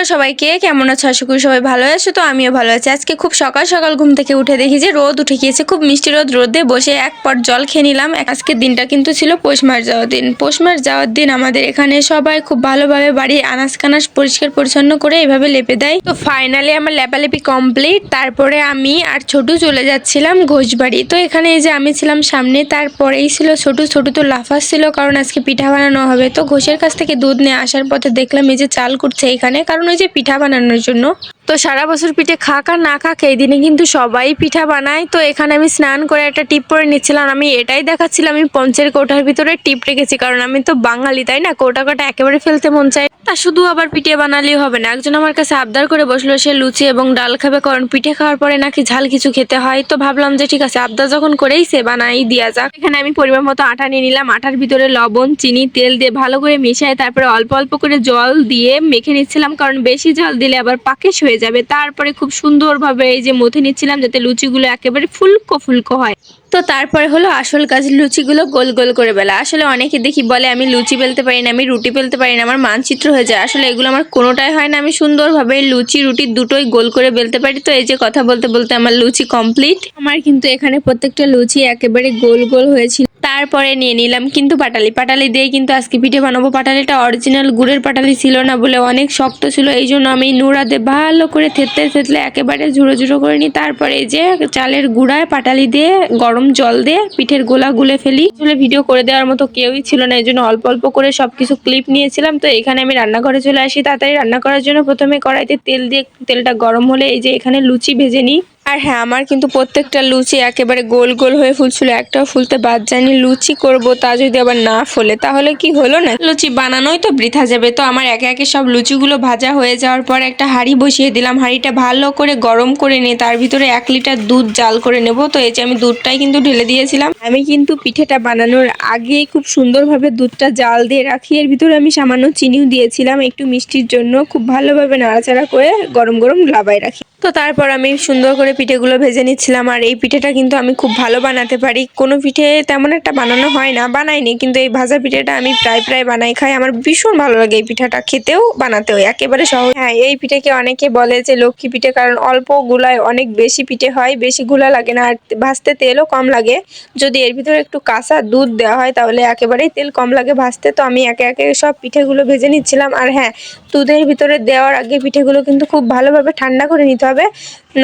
Hello সবাইকে, কেমন আছো? আশা করি সবাই ভালো আছো। তো আমিও ভালো আছি। আজকে খুব সকাল সকাল ঘুম থেকে উঠে দেখি যে রোদ উঠে গিয়েছে, খুব মিষ্টি রোদ। রোদে বসে এক পট জল খেয়ে নিলাম। আজকের দিনটা কিন্তু ছিল পৌষ মাস যাওয়ার দিন। পৌষ মাস যাওয়ার দিন আমাদের এখানে সবাই খুব ভালোভাবে বাড়ির আনাজ কানাজ পরিষ্কার পরিচ্ছন্ন করে এভাবে লেপে দেয়। তো ফাইনালি আমার লেপালেপি কমপ্লিট। তারপরে আমি আর ছোটু চলে যাচ্ছিলাম ঘোষবাড়ি। তো এখানে এই যে আমি ছিলাম সামনে, তারপরেই ছিল ছোটু। ছোটু তো লাফাচ্ছিল কারণ আজকে পিঠা বানানো হবে। তো ঘোষের কাছ থেকে দুধ নিয়ে আসার পথে দেখলাম এই যে চাল কুটছে এখানে, কারণ ওই যে পিঠা বানানোর জন্য। তো সারা বছর পিঠে খাক আর না খাক, এই দিনে কিন্তু সবাই পিঠা বানায়। তো এখানে আমি স্নান করে একটা টিপ পরে নিচ্ছিলাম। আমি এটাই দেখাচ্ছিলাম আমি পঞ্চের কৌটার ভিতরে টিপ রেখেছি, কারণ আমি তো বাঙালি, তাই না? কৌটা কটা একেবারে ফেলতে মন চায়। তা শুধু আবার পিঠে বানালেই হবে না। একজন আমার কাছে আবদার করে বসলো সে লুচি এবং ডাল খাবে, কারণ পিঠে খাওয়ার পরে নাকি ঝাল কিছু খেতে হয়। তো ভাবলাম যে ঠিক আছে, আবদার যখন করেই সে বানাই দিয়া যাক। এখানে আমি পরিমাণ মতো আটা নিয়ে নিলাম। আটার ভিতরে লবণ, চিনি, তেল দিয়ে ভালো করে মিশাই তারপরে অল্প অল্প করে জল দিয়ে মেখে নিচ্ছিলাম, কারণ বেশি জল দিলে আবার পাকেশ হয়ে যাবে। তারপরে খুব সুন্দরভাবে এই যে মথে নিচ্ছিলাম যাতে লুচিগুলো একেবারে ফুলকো ফুলকো হয়। তো তারপরে হলো আসল কাজ, লুচিগুলো গোল গোল করে বেলা। আসলে অনেকে দেখি বলে আমি লুচি বেলতে পারি না, আমি রুটি বেলতে পারি না, আমার মানচিত্র হয়ে যায়। আসলে এগুলো আমার কোনোটাই হয় না। আমি সুন্দরভাবে লুচি রুটি দুটোই গোল করে বেলতে পারি। তো এই যে কথা বলতে বলতে আমার লুচি কমপ্লিট। আমার কিন্তু এখানে প্রত্যেকটা লুচি একেবারে গোল গোল হয়েছিল। তারপরে নিয়ে নিলাম কিন্তু পাটালি দিয়ে কিন্তু আজকে পিঠে বানাবো। পাটালিটা অরিজিনাল গুড়ের পাটালি ছিল না বলে অনেক শক্ত ছিল, এই জন্য আমি নোড়া দিয়ে ভালো করে থেতলে একেবারে ঝুড়ো ঝুড়ো করে নিই। তারপরে এই যে চালের গুঁড়ায় পাটালি দিয়ে গরম জল দিয়ে পিঠের গোলা গুলে ফেলি। আসলে ভিডিও করে দেওয়ার মতো কেউই ছিল না, এই জন্য অল্প অল্প করে সবকিছু ক্লিপ নিয়েছিলাম। তো এখানে আমি রান্নাঘরে চলে আসি তাড়াতাড়ি রান্না করার জন্য। প্রথমে কড়াইতে তেল দিয়ে তেলটা গরম হলে এই যে এখানে লুচি ভেজে নিই। আর হ্যাঁ, আমার কিন্তু প্রত্যেকটা লুচি একেবারে গোল গোল হয়ে ফুলছিল, একটাও ফুলতে বাদ যায়নি। লুচি করব তা যদি আবার না ফোলে তাহলে কি হলো না, লুচি বানানোই তো বৃথা যাবে। তো আমার একে একে সব লুচিগুলো ভাজা হয়ে যাওয়ার পর একটা হাঁড়ি বসিয়ে দিলাম। হাঁড়িটা ভালো করে গরম করে নিয়ে তার ভিতরে 1 লিটার দুধ জাল করে নেব। তো এই যে আমি দুধটাই কিন্তু ঢেলে দিয়েছিলাম। আমি কিন্তু পিঠেটা বানানোর আগেই খুব সুন্দরভাবে দুধটা জাল দিয়ে রাখি। এর ভিতরে আমি সামান্য চিনিও দিয়েছিলাম একটু মিষ্টির জন্য। খুব ভালোভাবে নাড়াচাড়া করে গরম গরম লাবাই রাখি। তো তারপর আমি সুন্দর করে পিঠেগুলো ভেজে নিচ্ছিলাম। আর এই পিঠেটা কিন্তু আমি খুব ভালো বানাতে পারি। কোনো পিঠে তেমন একটা বানানো হয় না, বানাইনি, কিন্তু এই ভাজা পিঠেটা আমি প্রায় বানাই খাই। আমার ভীষণ ভালো লাগে এই পিঠাটা, খেতেও বানাতেও একেবারে সহজ। হ্যাঁ, এই পিঠেকে অনেকে বলে যে লক্ষ্মী পিঠে, কারণ অল্প গুলায় অনেক বেশি পিঠে হয়, বেশি গুলা লাগে না, আর ভাজতে তেলও কম লাগে। যদি এর ভিতরে একটু কাঁচা দুধ দেওয়া হয় তাহলে একেবারেই তেল কম লাগে ভাজতে। তো আমি একে একে সব পিঠেগুলো ভেজে নিচ্ছিলাম। আর হ্যাঁ, দুধের ভিতরে দেওয়ার আগে পিঠেগুলো কিন্তু খুব ভালোভাবে ঠান্ডা করে নিতে হবে,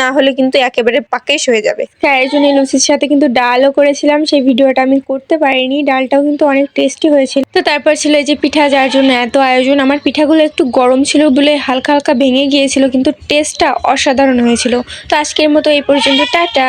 না হলে কিন্তু একেবারে পাকেশ হয়ে যাবে। হ্যাঁ, এই জন্য লুচির সাথে কিন্তু ডালও করেছিলাম, সেই ভিডিওটা আমি করতে পারিনি। ডালটাও কিন্তু অনেক টেস্টি হয়েছিল। তো তারপর ছিল এই যে পিঠা, যার জন্য এত আয়োজন। আমার পিঠাগুলো একটু গরম ছিল বলে হালকা হালকা ভেঙে গিয়েছিল, কিন্তু টেস্টটা অসাধারণ হয়েছিল। তো আজকের মতো এই পর্যন্ত, টাটা।